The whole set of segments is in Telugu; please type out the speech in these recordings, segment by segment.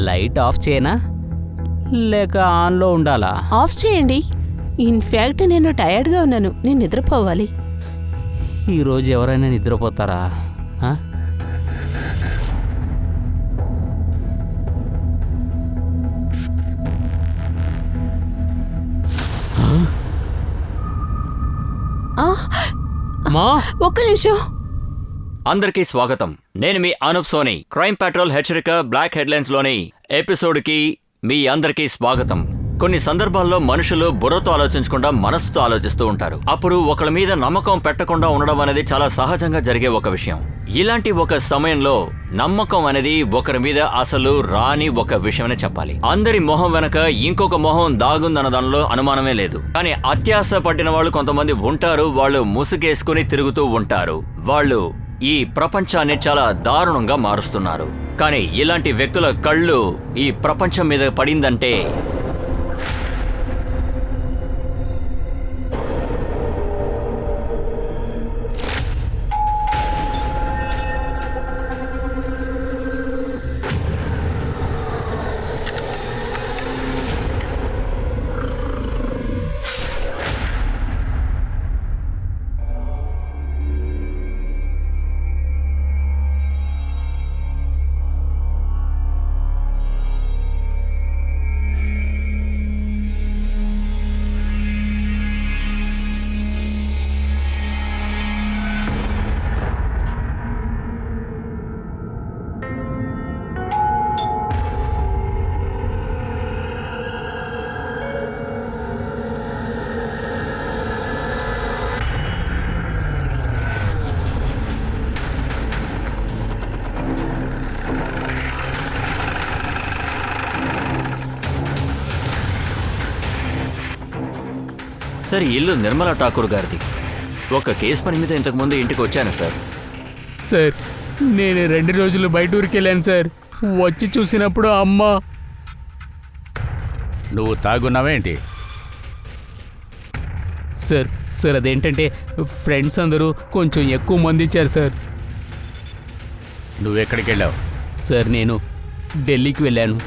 లైట్ ఆఫ్ చేయనా లేక ఆన్లో ఉండాలా? ఆఫ్ చేయండి. ఇన్ఫ్యాక్ట్ నేను టయర్డ్గా ఉన్నాను, నేను నిద్రపోవాలి. ఈరోజు ఎవరైనా నిద్రపోతారా? ఆ? మా ఒక్క నిమిషం. అందరికీ స్వాగతం. నేను మీ అనూప్ సోని. క్రైమ్ పెట్రోల్ హెచ్చరిక బ్లాక్ హెడ్లైన్స్ లోని ఎపిసోడ్కి మీ అందరికీ స్వాగతం. కొన్ని సందర్భాల్లో మనుషులు బుర్రతో ఆలోచించకుండా మనసుతో ఆలోచిస్తూ ఉంటారు. అప్పుడు ఒకళ్ళ మీద నమ్మకం పెట్టకుండా ఉండడం అనేది చాలా సహజంగా జరిగే ఒక విషయం. ఇలాంటి ఒక సమయంలో నమ్మకం అనేది ఒకరి మీద అసలు రాని ఒక విషయమనే చెప్పాలి. అందరి మొహం వెనక ఇంకొక మొహం దాగుందన్న దానిలో అనుమానమే లేదు. కానీ అత్యాశ పట్టిన వాళ్ళు కొంతమంది ఉంటారు. వాళ్ళు ముసుగేసుకుని తిరుగుతూ ఉంటారు. వాళ్ళు ఈ ప్రపంచాన్ని చాలా దారుణంగా మారుస్తున్నారు. కానీ ఇలాంటి వ్యక్తుల కళ్ళు ఈ ప్రపంచం మీద పడిందంటే సార్, ఇల్లు నిర్మలా ఠాకూర్ గారిది. ఒక కేసు పని మీద ఇంతకుముందు ఇంటికి వచ్చాను సార్. సార్, నేను 2 రోజులు బయట ఊరికి వెళ్ళాను సార్. వచ్చి చూసినప్పుడు అమ్మ. నువ్వు తాగున్నావేంటి? సార్ అదేంటంటే ఫ్రెండ్స్ అందరూ కొంచెం ఎక్కువ మంది ఇచ్చారు సార్. నువ్వెక్కడికి వెళ్ళావు? సార్, నేను ఢిల్లీకి వెళ్ళాను.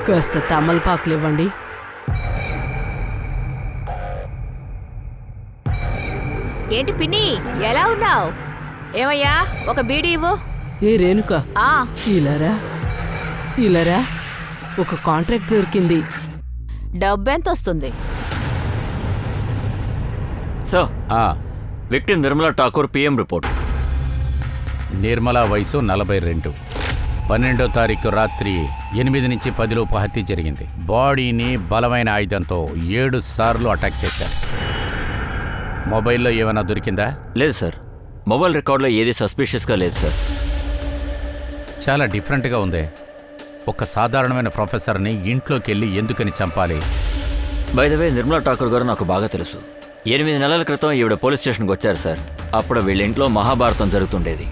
కాస్త తమలపాకులు ఇవ్వండి. ఏంటి పిన్ని, ఎలా ఉన్నావు? ఏమయ్యా, ఒక బీడీ ఇవ్వు. ఏ రేణుక, ఆ ఇలారా ఒక కాంట్రాక్ట్ దొరికింది. డబ్బెంత వస్తుంది? సార్, ఆ, victim Nirmala Thakur PM report. Nirmala వయసు 42. 12వ తారీఖు రాత్రి 8 నుంచి 10 లోపు హత్య జరిగింది. బాడీని బలమైన ఆయుధంతో 7 సార్లు అటాక్ చేశారు. మొబైల్లో ఏమైనా దొరికిందా? లేదు సార్, మొబైల్ రికార్డులో ఏది సస్పిషియస్గా లేదు సార్. చాలా డిఫరెంట్గా ఉంది. ఒక సాధారణమైన ప్రొఫెసర్ని ఇంట్లోకి వెళ్ళి ఎందుకని చంపాలి? By the way, Nirmala Thakur గారు నాకు బాగా తెలుసు. 8 నెలల క్రితం ఈవిడ పోలీస్ స్టేషన్కి వచ్చారు సార్. అప్పుడు వీళ్ళ ఇంట్లో మహాభారతం జరుగుతుండేది.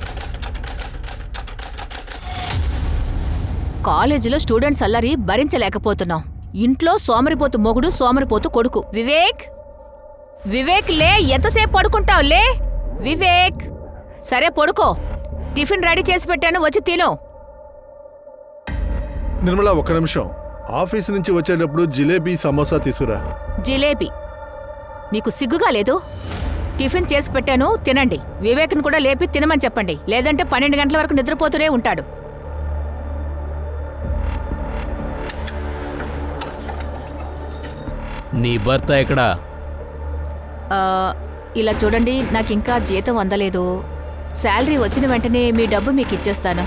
కాలేజీలో స్టూడెంట్స్ అల్లరి భరించలేకపోతున్నాం. ఇంట్లో సోమరిపోతు మొగుడు, సోమరిపోతు కొడుకు. వివేక్ లే, ఎంతసేపు పడుకుంటావు? లే వివేక్. సరే పడుకో, టిఫిన్ రెడీ చేసి పెట్టాను, వచ్చి తిను. నిర్మలా, ఒక్క నిమిషం. ఆఫీస్ నుంచి వచ్చేటప్పుడు జిలేబీ సమోసా తీసుకురా. జిలేబీ? మీకు సిగ్గుగా లేదు? టిఫిన్ చేసి పెట్టాను, తినండి. వివేక్ని కూడా లేపి తినమని చెప్పండి, లేదంటే 12 గంటల వరకు నిద్రపోతూనే ఉంటాడు. నీ భర్త ఎక్కడా? ఇలా చూడండి, నాకింకా జీతం అందలేదు. శాలరీ వచ్చిన వెంటనే మీ డబ్బు మీకు ఇచ్చేస్తాను.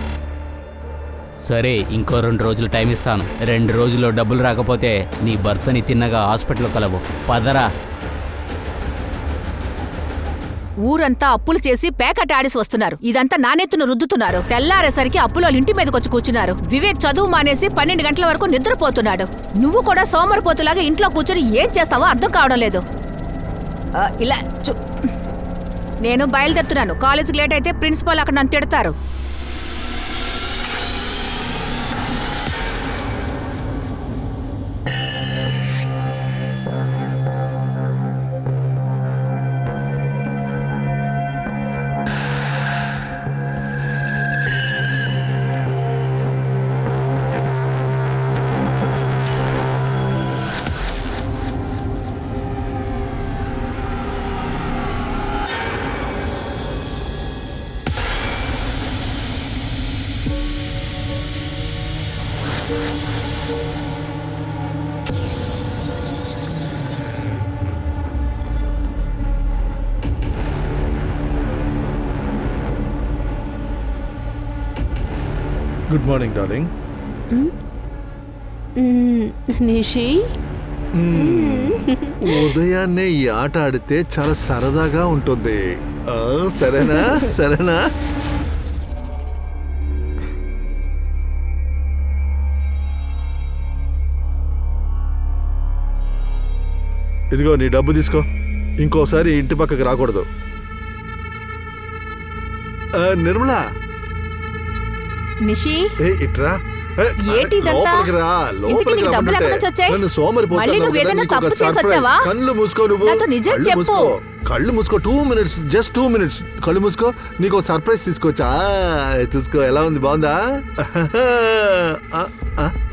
సరే, ఇంకో 2 రోజులు టైం ఇస్తాను. 2 రోజుల్లో డబ్బులు రాకపోతే నీ భర్తని తిన్నగా హాస్పిటల్లో కలవు. పదరా. ఊరంతా అప్పులు చేసి పేకట ఆడిసి వస్తున్నారు. ఇదంతా నానెత్తును రుద్దుతున్నారు. తెల్లారేసరికి అప్పులో ఇంటి మీదకి వచ్చి కూర్చున్నారు. వివేక్ చదువు మానేసి 12 గంటల వరకు నిద్రపోతున్నాడు. నువ్వు కూడా సోమరిపోతులాగా ఇంట్లో కూర్చొని ఏం చేస్తావో అర్థం కావడం లేదు. ఇలా నేను బయలుదేరుతున్నాను. కాలేజీకి లేట్ అయితే ప్రిన్సిపాల్ అక్కడ నన్ను తిడతారు. Good morning darling. నిషి, ఉదయాన్నే ఈ ఆట ఆడితే చాలా సరదాగా ఉంటుంది. సరేనా? సరేనా? ఇదిగో నీ డబ్బు తీసుకో. ఇంకోసారి ఇంటి పక్కకి రాకూడదు. నిర్మలా, నిషి, ఇట్రా. ఏంటి ఇదంతా? లోపలికి రా. ఇంతకీ నీకు డబ్బులు ఎక్కడి నుంచి వచ్చాయి? నన్ను సోమరిపోతున్నావు మళ్ళీ నువ్వు కదా, ఏదైనా నీకు ఒక తప్పు చేసి surprise. వచ్చావా? కళ్ళు మూసుకో నువ్వు. నాతో నిజం కళ్ళు చెప్పు. మూసుకో. కళ్ళు మూసుకో. 2 minutes, జస్ట్ 2 minutes. కళ్ళు మూసుకో. నీకు ఒక సర్ప్రైజ్ తీసుకొచ్చా. చూసుకో, ఎలా ఉంది? బాగుందా?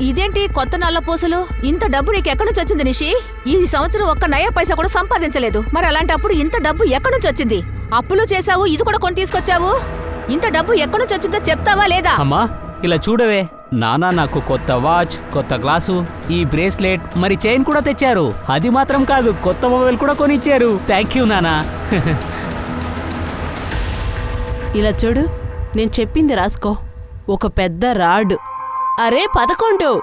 ఇదేంటి కొత్త నల్ల పూసలు? ఇంత డబ్బు నీకు ఎక్కడి నుంచి వచ్చింది నిషి? ఈ సంవత్సరం ఒక్క నయా పైసా కూడా సంపాదించలేదు. మరి అలాంటప్పుడు ఇంత డబ్బు ఎక్కడి నుంచి వచ్చింది? అప్పులు చేసావు, ఇది కూడా కొని తీసుకొచ్చావు. ఇంత డబ్బు ఎక్కడి నుంచి వచ్చిందో చెప్తావా లేదా? అమ్మా ఇలా చూడవే, నాన్న నాకు కొత్త వాచ్, కొత్త గ్లాసు, ఈ బ్రేస్లెట్, మరి చైన్ కూడా తెచ్చారు. అది మాత్రం కాదు, కొత్త మొబైల్ కూడా కొనిచ్చారు. థ్యాంక్ యూ నానా. ఇలా చూడు, నేను చెప్పింది రాసుకో. ఒక పెద్ద రాడ్. అరే 11.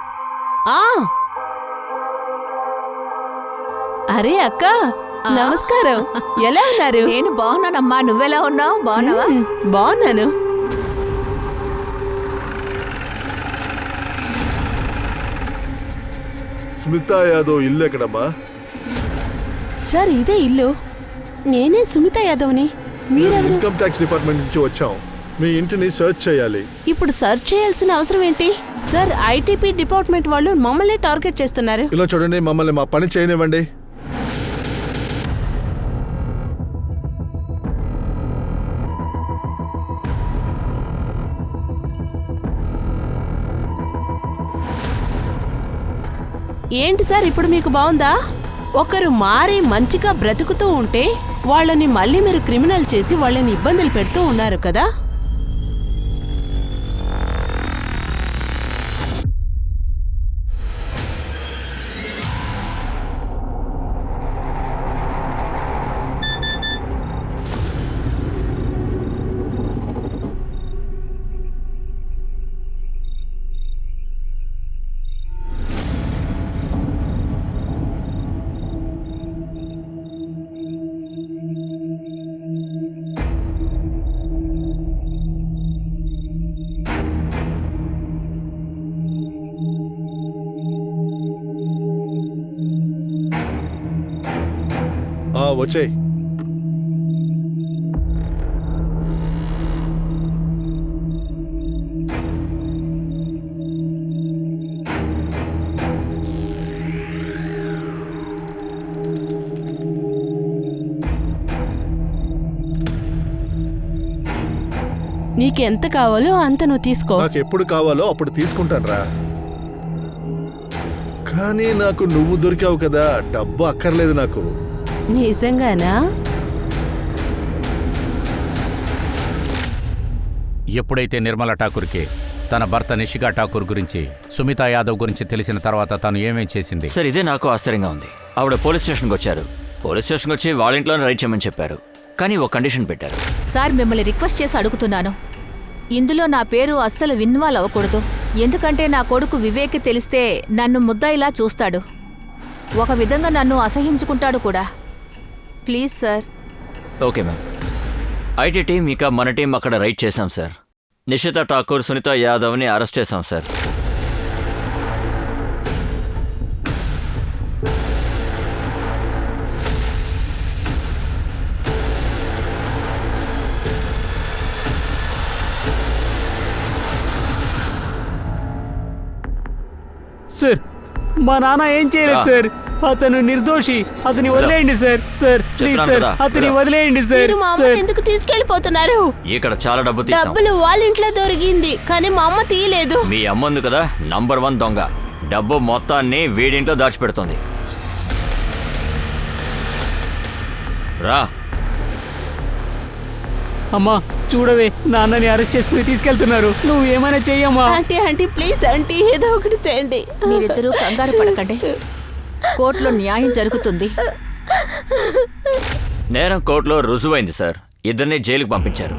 అరే అక్క, నమస్కారం. ఎలా ఉన్నారు? నేను బాగున్నానమ్మా, నువ్వెలా ఉన్నావు? బాగున్నావా? బాగున్నాను. స్మితా యాదవ్ ఇల్లు ఎక్కడమ్మా? సార్ ఇదే ఇల్లు. నేనే సుమిత యాదవ్ని. మీరెవరు? ఇన్కమ్ ట్యాక్స్ డిపార్ట్మెంట్ నుంచి వచ్చాం. మీ ఇంటిని సర్చ్ చేయాలి. ఇప్పుడు సర్చ్ చేయాల్సిన అవసరం ఏంటి? సార్ ఐటీపీ డిపార్ట్మెంట్ వాళ్ళు మమ్మల్ని టార్గెట్ చేస్తున్నారు. ఇలా చూడండి, మమ్మల్ని మా పని చేయనివ్వండి. ఏంటి సార్ ఇప్పుడు మీకు బాగుందా? ఒకరు మారి మంచిగా బ్రతుకుతూ ఉంటే వాళ్ళని మళ్ళీ మీరు క్రిమినల్ చేసి వాళ్ళని ఇబ్బందులు పెడుతూ ఉన్నారు కదా. వచ్చేయ్. నీకెంత కావాలో అంత నువ్వు తీసుకో. నాకు ఎప్పుడు కావాలో అప్పుడు తీసుకుంటానురా. కానీ నాకు నువ్వు దొరికావు కదా, డబ్బు అక్కర్లేదు నాకు. నిజంగానా? ఎప్పుడైతే నిర్మలా ఠాకూర్కి తన భర్త నిషికా ఠాకూర్ గురించి, సుమితా యాదవ్ గురించి తెలిసిన తర్వాత తను ఏమేం చేసింది? సార్ ఇదే నాకు ఆశ్చర్యంగా ఉంది. ఆవిడ పోలీస్ స్టేషన్కి వచ్చారు. పోలీస్ స్టేషన్కి వచ్చి వాళ్ళ ఇంట్లోనే రైడ్ చేయమని చెప్పారు. కానీ ఒక కండిషన్ పెట్టారు. సార్ మిమ్మల్ని రిక్వెస్ట్ చేసి అడుగుతున్నాను, ఇందులో నా పేరు అస్సలు ఇన్వాల్వ్ అవ్వకూడదు. ఎందుకంటే నా కొడుకు వివేక్ తెలిస్తే నన్ను ముద్దాయిలా చూస్తాడు. ఒక విధంగా నన్ను అసహించుకుంటాడు కూడా. Please sir. Okay ma'am. IT team ఇంకా మన టీం అక్కడ రైడ్ చేశాం సార్. నిషితా ఠాకూర్, సునీత యాదవ్ని అరెస్ట్ చేశాం సార్. సార్ మా నాన్న ఏం చేయలేదు సార్. అతను నిర్దోషి. అతని వదిలేయండి సార్. సార్ ప్లీజ్ సార్, అతని వదిలేయండి సార్. మీరు మా అమ్మ ఎందుకు తీసుకెళ్లిపోతున్నారు? ఇక్కడ చాలా డబ్బు తీసాం. డబ్బులు వాళ్ళ ఇంట్లో దొరికింది, కానీ మా అమ్మ తీయలేదు. మీ అమ్మందు కదా నంబర్ 1 దొంగ. డబ్బు మొత్తాన్ని వీడింట్లో దాచిపెడుతుంది. రా. అమ్మా చూడవే, నాన్నని అరెస్ట్ చేసుకుని తీసుకెళ్తున్నారు. నువ్వు ఏమైనా చెయ్యమ్మా. ఆంటీ ప్లీజ్ ఆంటీ, ఏదో ఒకటి చేయండి. మీరిద్దరూ కంగారు పడకండి, కోర్టులో న్యాయం జరుగుతుంది. నేరం కోర్టులో రుజువైంది సార్. ఇద్దరిని జైలుకు పంపించారు.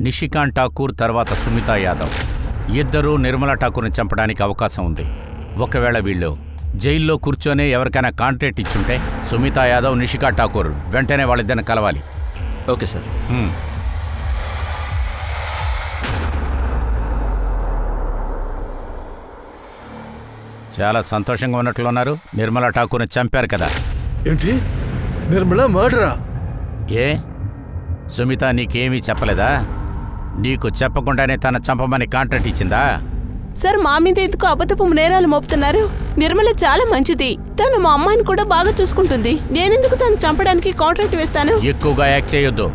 నిషికాంత్ ఠాకూర్ తర్వాత సుమితా యాదవ్ ఇద్దరూ నిర్మలా ఠాకూర్ని చంపడానికి అవకాశం ఉంది. ఒకవేళ వీళ్ళు జైల్లో కూర్చొనే ఎవరికైనా కాంట్రాక్ట్ ఇచ్చుంటే సుమితా యాదవ్, నిషికాంత్ ఠాకూర్ వెంటనే వాళ్ళిద్దరిని కలవాలి. Okay sir. చాలా సంతోషంగా ఉన్నట్లున్నారు. నిర్మలా ఠాకూర్ని చంపారు కదా? ఏంటి, నిర్మలా మర్డరా? ఏ సుమిత నీకేమీ చెప్పలేదా? నీకు చెప్పకుండానే తన చంపమని కాంట్రాక్ట్ ఇచ్చిందా? సార్, మా మీద ఎందుకు అబద్ధపు నేరాలు మోపుతున్నారు? నిర్మల చాలా మంచిది. తను మా అమ్మాయిని కూడా బాగా చూసుకుంటుంది. నేనెందుకు తను చంపడానికి కాంట్రాక్ట్ వేస్తాను? ఎక్కువగా యాక్ట్ చేయొద్దు.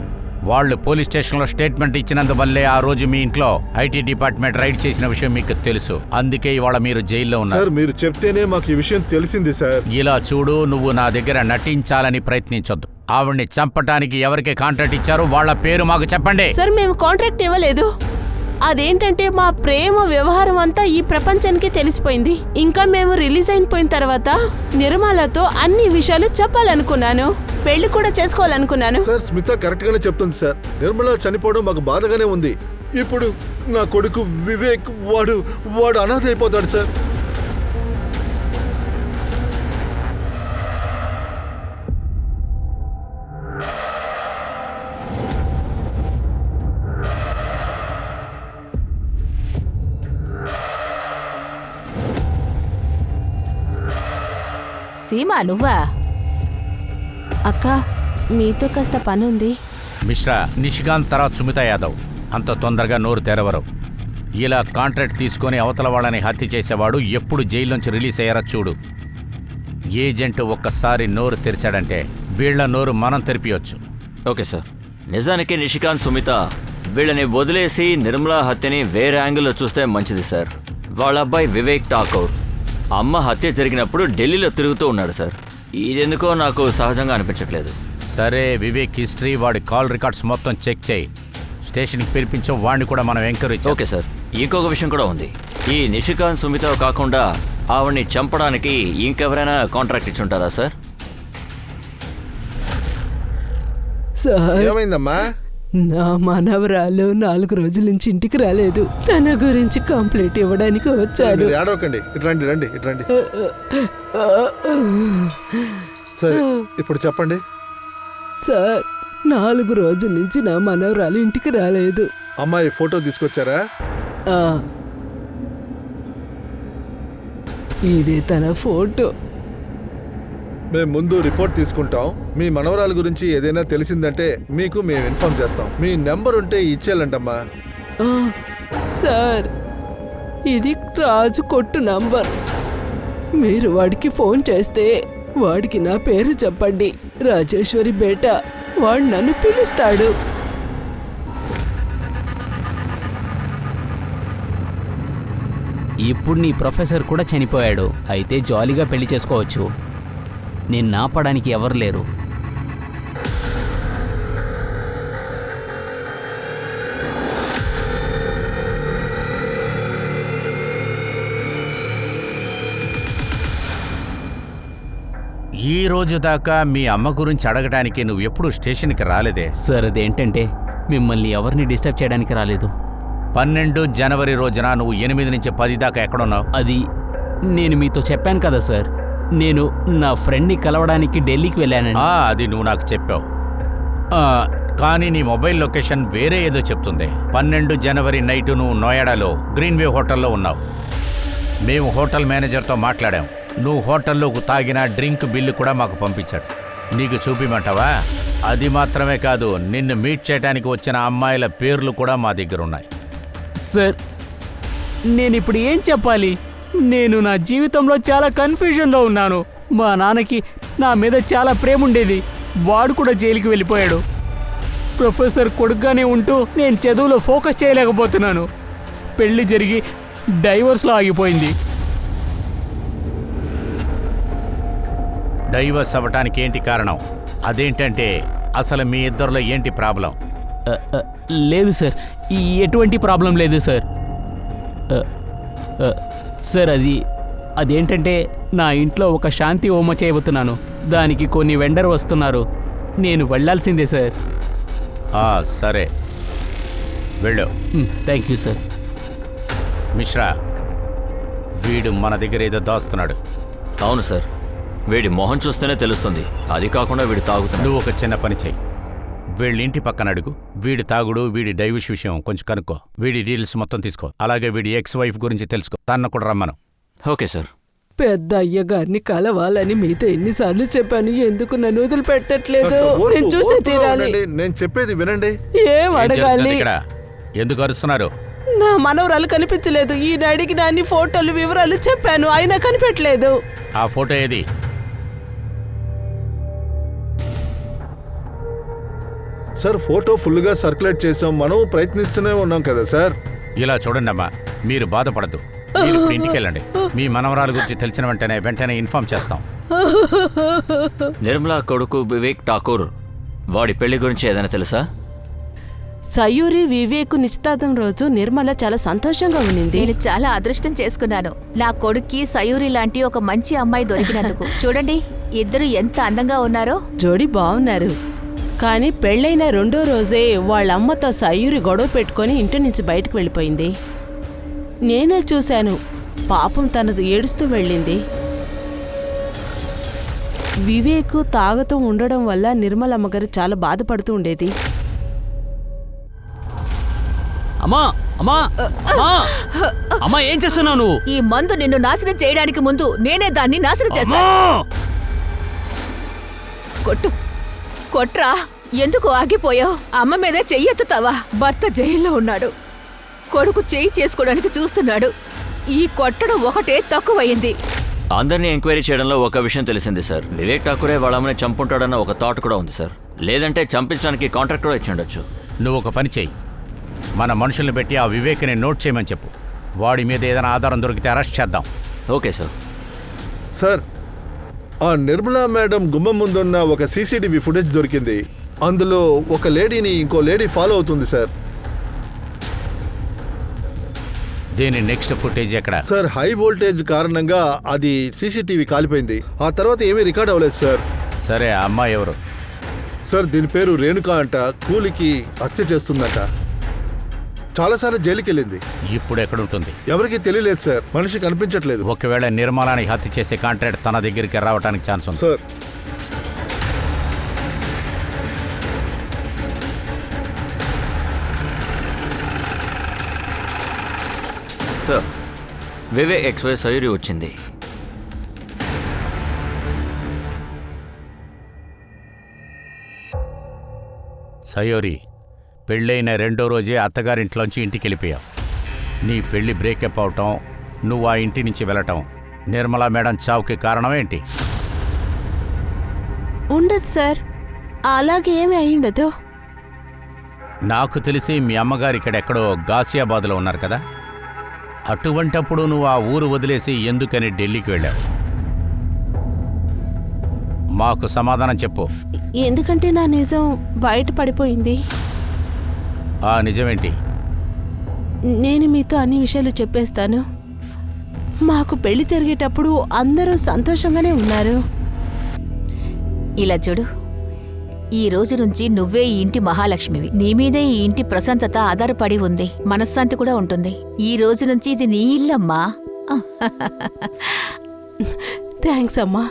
వాళ్ళు పోలీస్ స్టేషన్లో స్టేట్మెంట్ ఇచ్చినందువల్లే ఆ రోజు మీ ఇంట్లో ఐటీ డిపార్ట్మెంట్ రైడ్ చేసిన విషయం మీకు తెలుసు. అందుకే ఇవాళ మీరు జైల్లో ఉన్నారు. సార్, మీరు చెప్తేనే మాకు ఈ విషయం తెలిసింది సార్. ఇలా చూడు, నువ్వు నా దగ్గర నటించాలని ప్రయత్నించొద్దు. ఆవిడ్ని చంపటానికి ఎవరికి కాంట్రాక్ట్ ఇచ్చారో వాళ్ళ పేరు మాకు చెప్పండి. సార్, మేము కాంట్రాక్ట్ ఇవ్వలేదు. అదేంటంటే మా ప్రేమ వ్యవహారం అంతా ఈ ప్రపంచానికి తెలిసిపోయింది. ఇంకా మేము రిలీజ్ అయిపోయిన తర్వాత నిర్మలతో అన్ని విషయాలు చెప్పాలనుకున్నాను. పెళ్లి కూడా చేసుకోవాలనుకున్నాను. సార్, స్మిత కరెక్ట్ గానే చెప్తుంది సార్. నిర్మల చనిపోవడం మాకు బాధగానే ఉంది. ఇప్పుడు నా కొడుకు వివేక్ వాడు అనాథ అయిపోతాడు సార్. సీమా, నువ్వా? అక్క, మీతో కాస్త పనుంది. మిశ్రా, నిషికాంత్ తర్వాత సుమితా యాదవ్ అంత తొందరగా నోరు తెరవరు. ఇలా కాంట్రాక్ట్ తీసుకొని అవతల వాళ్ళని హత్య చేసేవాడు ఎప్పుడు జైల్లోంచి రిలీజ్ అయ్యారో చూడు. ఏజెంట్ ఒక్కసారి నోరు తెరిచాడంటే వీళ్ల నోరు మనం తెరిపియొచ్చు. Okay sir. నిజానికి నిషికాంత్, సుమిత వీళ్ళని వదిలేసి నిర్మలా హత్యని వేరే యాంగిల్లో చూస్తే మంచిది సార్. వాళ్ళ అబ్బాయి వివేక్ ఠాకూర్ అమ్మ హత్య జరిగినప్పుడు ఢిల్లీలో తిరుగుతూ ఉన్నాడు సార్. ఇదెందుకో నాకు సహజంగా అనిపించట్లేదు. సరే, వివేక్ హిస్టరీ, వాడి కాల్ రికార్డ్స్ మొత్తం చెక్ చేయి. స్టేషన్కి పిలిపించో, వాడిని కూడా మనం ఎంకరేజ్. Okay sir. ఇంకొక విషయం కూడా ఉంది. ఈ నిషికాంత్, సుమిత కాకుండా ఆవిడ్ని చంపడానికి ఇంకెవరైనా కాంట్రాక్ట్ ఇచ్చుంటారా సార్? సార్, ఏమైందమ్మా? నా మనవరాలు 4 రోజుల నుంచి ఇంటికి రాలేదు. తన గురించి కంప్లైంట్ ఇవ్వడానికి వచ్చాడు. మీరు ఏడవకండి, ఇట్రండి. సరే, ఇప్పుడు చెప్పండి. సార్, 4 రోజుల నుంచి నా మనవరాలు ఇంటికి రాలేదు. అమ్మాయి ఫోటో తీసుకొచ్చారా? ఇదే తన ఫోటో. మేము ముందు రిపోర్ట్ తీసుకుంటాం. మీ మనవరాల గురించి ఏదైనా తెలిసిందంటే మీకు మేము ఇన్ఫార్మ్ చేస్తాం. మీ నెంబర్ ఉంటే ఇచ్చేయాలంటమ్మా. సార్, ఇది రాజు కొట్టు నంబర్. మీరు వాడికి ఫోన్ చేస్తే వాడికి నా పేరు చెప్పండి, రాజేశ్వరి బేట. వాడు నన్ను పిలుస్తాడు. ఇప్పుడు నీ ప్రొఫెసర్ కూడా చనిపోయాడు. అయితే జాలీగా పెళ్లి చేసుకోవచ్చు. నేను నాపడానికి ఎవరు లేరు. ఈ రోజు దాకా మీ అమ్మ గురించి అడగడానికి నువ్వు ఎప్పుడు స్టేషన్కి రాలేదే? సార్, అదేంటంటే మిమ్మల్ని ఎవరిని డిస్టర్బ్ చేయడానికి రాలేదు. 12 జనవరి రోజున నువ్వు 8 నుంచి 10 దాకా ఎక్కడున్నావు? అది నేను మీతో చెప్పాను కదా సార్. నేను నా ఫ్రెండ్ని కలవడానికి ఢిల్లీకి వెళ్ళానండి. అది నువ్వు నాకు చెప్పావు. కానీ నీ మొబైల్ లొకేషన్ వేరే ఏదో చెప్తుంది. 12 జనవరి నైటు నువ్వు నోయాడాలో గ్రీన్ వే హోటల్లో ఉన్నావు. మేము హోటల్ మేనేజర్తో మాట్లాడాం. నువ్వు హోటల్లోకి తాగిన డ్రింక్ బిల్లు కూడా మాకు పంపించాడు. నీకు చూపిమంటావా? అది మాత్రమే కాదు, నిన్ను మీట్ చేయడానికి వచ్చిన అమ్మాయిల పేర్లు కూడా మా దగ్గర ఉన్నాయి. సార్, నేను ఇప్పుడు ఏం చెప్పాలి? నేను నా జీవితంలో చాలా కన్ఫ్యూజన్లో ఉన్నాను. మా నాన్నకి నా మీద చాలా ప్రేమ ఉండేది. వాడు కూడా జైలుకి వెళ్ళిపోయాడు. ప్రొఫెసర్ కొడుకుగానే ఉంటూ నేను చదువులో ఫోకస్ చేయలేకపోతున్నాను. పెళ్లి జరిగి డైవర్స్లో ఆగిపోయింది. డైవర్స్ అవ్వటానికి ఏంటి కారణం? అదేంటంటే అసలు మీ ఇద్దరిలో ఏంటి ప్రాబ్లం? లేదు సార్, ఎటువంటి ప్రాబ్లం లేదు సార్. సార్, అదేంటంటే నా ఇంట్లో ఒక శాంతి హోమ చేయబోతున్నాను. దానికి కొన్ని వెండర్ వస్తున్నారు. నేను వెళ్ళాల్సిందే సార్. సరే, వెళ్ళు. Thank you sir. మిశ్రా, వీడు మన దగ్గర ఏదో దాస్తున్నాడు. అవును సార్, వీడి మొహం చూస్తేనే తెలుస్తుంది. అది కాకుండా వీడు తాగుతున్నాడు. నువ్వు ఒక చిన్న పని చెయ్యి. వీళ్ళ ఇంటి పక్కన అడుగు. వీడి తాగుడు, వీడి డైవిష్ విషయం కొంచెం కనుక్కో. వీడి డీల్స్ మొత్తం తీసుకో. అలాగే వీడి ఎక్స్ వైఫ్ గురించి తెలుసుకో. తన్ను కూడా రమ్మను. Okay sir. పెద్ద అయ్యగారిని కలవాలని మీతో ఎన్నిసార్లు చెప్పాను, ఎందుకు నన్ను వదిలిపెట్టట్లేదు? కాస్త ఓర్పు, నేను చూసే ఓర్పుగా తీరాలి. ఉండండి. నేను చెప్పేది వినండి. ఏం ఏం జరుగుతుంది అడగాలి? ఇక్కడ? ఎందుకు అరుస్తున్నారు? నా మనవరాలు కనిపించలేదు. ఈయన అడిగిన అన్ని ఫోటోలు వివరాలు చెప్పాను, అయినా కనిపెట్టలేదు. ఆ ఫోటో ఏది? సార్ ఫోటో ఫుల్గా సర్క్యులేట్ చేసాం, మనం ప్రయత్నిస్తూనే ఉన్నాం కదా సార్. ఇలా చూడండి అమ్మా, మీరు బాధపడద్దు. మీరు ఇప్పుడు ఇంటికి వెళ్ళండి. మీ మనవరాల గురించి తెలిసిన వెంటనే ఇన్ఫార్మ్ చేస్తాం. నిర్మలా కొడుకు వివేక్ ఠాకూర్, వాడి పెళ్లి గురించి ఏదైనా తెలుసా? సయూరి వివేక్ నిశ్చితార్థం రోజు నిర్మల చాలా సంతోషంగా ఉన్నింది. నేను చాలా అదృష్టం చేసుకున్నాను. నా కొడుక్కి సయూరి లాంటి ఒక మంచి అమ్మాయి దొరికినందుకు. చూడండి, ఇద్దరు ఎంత అందంగా ఉన్నారో. జోడి బాగున్నారు. కానీ పెళ్ళైన రెండో రోజే వాళ్ళమ్మతో సయూరి గొడవ పెట్టుకొని ఇంటి నుంచి బయటకు వెళ్ళిపోయింది. నేనే చూశాను. పాపం తనది ఏడుస్తూ వెళ్ళింది. వివేక్ తాగుతూ ఉండడం వల్ల నిర్మలమ్మగారు చాలా బాధపడుతూ ఉండేది. అమ్మా అమ్మా అమ్మా అమ్మా, ఏం చేస్తున్నావు నువ్వు? ఈ మందు నిన్ను నాశనం చేయడానికి ముందు నేనే దాన్ని నాశనం చేస్తాను. కొట్టు, కొట్రా. ఎందుకు ఆగిపోయావు? అమ్మ మీదే చెయ్యెత్తుతావా? భర్త జైల్లో ఉన్నాడు, కొడుకు చెయ్యి చేసుకోవడానికి చూస్తున్నాడు. ఈ కొట్టడం ఒకటే తక్కువయింది. అందరినీ ఎంక్వైరీ చేయడంలో ఒక విషయం తెలిసింది సార్. వివేక్ ఠాకూరే వాళ్ళ అమ్మని చంపుంటాడన్న ఒక థాట్ కూడా ఉంది సార్. లేదంటే చంపించడానికి కాంట్రాక్ట్ కూడా ఇచ్చి ఉండొచ్చు. నువ్వు ఒక పని చెయ్యి. మన మనుషుల్ని పెట్టి ఆ వివేక్ని నోట్ చేయమని చెప్పు. వాడి మీద ఏదైనా ఆధారం దొరికితే అరెస్ట్ చేద్దాం. Okay sir. సార్, ఆ నిర్మలా మేడం గుమ్మం ముందున్న ఒక సీసీటీవీ ఫుటేజ్ దొరికింది. అందులో ఒక లేడీని ఇంకో లేడీ ఫాలో అవుతుంది సార్. దీని నెక్స్ట్ ఫుటేజ్ ఎక్కడ? సార్, హై వోల్టేజ్ కారణంగా అది సీసీటీవీ కాలిపోయింది. ఆ తర్వాత ఏమీ రికార్డ్ అవ్వలేదు సార్. సరే, ఆ అమ్మాయి ఎవరు? సార్, దీని పేరు రేణుక అంట. కూలికి హత్య చేస్తుందంట. చాలాసార్లు జైలుకి వెళ్ళింది. ఇప్పుడు ఎక్కడుంటుంది? ఎవరికీ తెలియలేదు సార్. మనిషి కనిపించట్లేదు. ఒకవేళ నిర్మలాని హత్య చేసే కాంట్రాక్ట్ తన దగ్గరికి రావడానికి ఛాన్స్ ఉంది. సార్, సార్, వివేక్ ఎక్స్వై సయూరి వచ్చింది. సయోరి, పెళ్ళైన రెండో రోజే అత్తగారింట్లోంచి ఇంటికి వెళ్ళిపోయావు. నీ పెళ్లి బ్రేకప్ అవటం, నువ్వు ఆ ఇంటి నుంచి వెళ్ళటం నిర్మలా మేడం చావుకి కారణమేంటి? ఉండదు సార్, అలాగే ఏమీ అయ్యుండదు. నాకు తెలిసి మీ అమ్మగారు ఇక్కడ ఎక్కడో గాసియాబాద్లో ఉన్నారు కదా. అటువంటప్పుడు నువ్వు ఆ ఊరు వదిలేసి ఎందుకని ఢిల్లీకి వెళ్ళావు? మాకు సమాధానం చెప్పు. ఎందుకంటే నా నిజం బయట పడిపోయింది. ఆ నిజమేంటి? నేను మీతో అన్ని విషయాలు చెప్పేస్తాను. మాకు పెళ్లి జరిగేటప్పుడు అందరూ సంతోషంగానే ఉన్నారు. ఇలా చూడు, ఈ రోజు నుంచి నువ్వే ఈ ఇంటి మహాలక్ష్మివి. నీ మీదే ఈ ఇంటి ప్రశాంతత ఆధారపడి ఉంది, మనశ్శాంతి కూడా ఉంటుంది. ఈ రోజు నుంచి ఇది నీ ఇల్లమ్మా. థ్యాంక్స్ అమ్మా.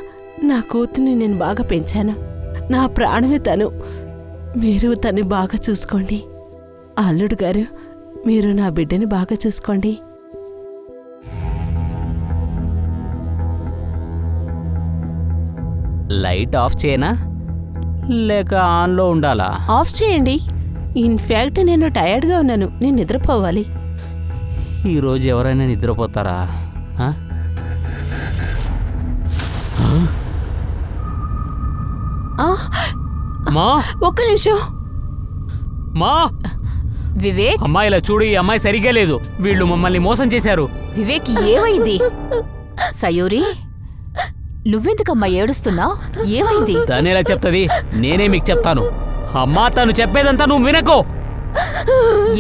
నా కూతుర్ని నేను బాగా పెంచాను. నా ప్రాణమే తను. మీరు తన్ని బాగా చూసుకోండి. అల్లుడు గారు, మీరు నా బిడ్డని బాగా చూసుకోండి. లైట్ ఆఫ్ చేయనా లేక ఆన్లో ఉండాలా? ఆఫ్ చేయండి. ఇన్ఫ్యాక్ట్ నేను టయర్డ్గా ఉన్నాను. నేను నిద్రపోవాలి. ఈరోజు ఎవరైనా నిద్రపోతారా? ఆ? మా ఒక్క నిమిషం. మా వివేక్, అమ్మాయి ఇలా చూడు, ఈ అమ్మాయి సరిగ్గా లేదు. వీళ్ళు మమ్మల్ని మోసం చేశారు. వివేక్ ఏమైంది? సయూరి, నువ్వెందుకమ్మా ఏడుస్తున్నావు? ఏమైంది? తను ఎలా చెప్తుంది? నేనే మీకు చెప్తాను. అమ్మా, తను చెప్పేదంతా నువ్వు వినకో.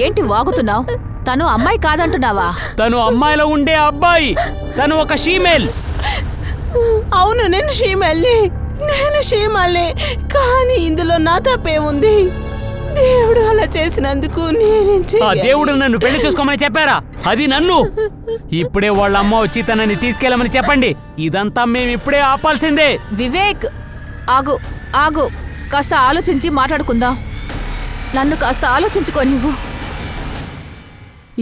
ఏంటి వాగుతున్నావు? తను అమ్మాయి కాదంటున్నావా? తను అమ్మాయిలో ఉండే అబ్బాయి. తను ఒక షీమేల్. అవును, నేను షీమల్ని. కానీ ఇందులో నా తప్పేముంది? దేవుడు అలా చేసినందుకు నేనేం ఆ చెయ్యాలి? దేవుడు నన్ను పెళ్లి చేసుకోమని చెప్పారా? అది నన్ను. ఇప్పుడే వాళ్ళ అమ్మ వచ్చి తనని తీసుకెళ్ళమని చెప్పండి. ఇదంతా మేము ఇప్పుడే ఆపాల్సిందే. వివేక్, ఆగు ఆగు, కాస్త ఆలోచించి మాట్లాడుకుందాం. నన్ను కాస్త ఆలోచించుకో నువ్వు.